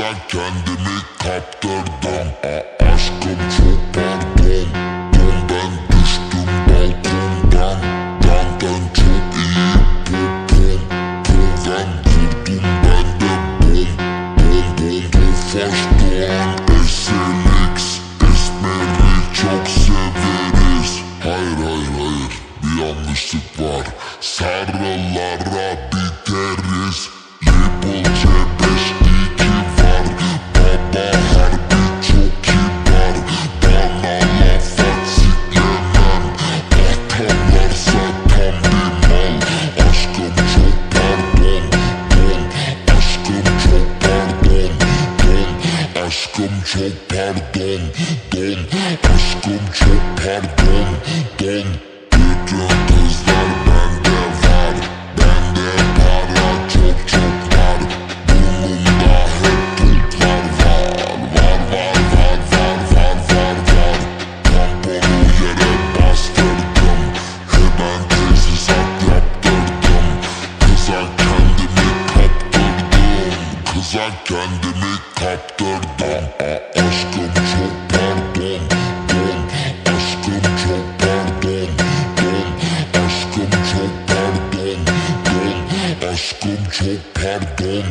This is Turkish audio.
kıza kendimi kaptırdım. Aşkım çok pardon, ben düştüm balkondan. Benden çok iyi popom, program vurdum ben de bom. Tofaş Doğan SLX, Esmer'i çok severiz. Hayır, bir yanlışlık var. Sarılara biteriz. Label C5-2 var. Baba harbi çok kibar. Bana laf at siklemem. Atarlarsa tam bir mal. Aşkım çok pardon, aşkım çok pardon, aşkım çok pardon, aşkım çok pardon. Bütün kızlar bende var. Bende para çok var. Burnumda hep pultlar var. Tamponu yere bastırdım. Hemen tesisat yaptırdım. Kıza kendimi kaptırdım. Aşkım çok pardon, aşkım çok pardon, aşkım çok pardon, aşkım çok pardon.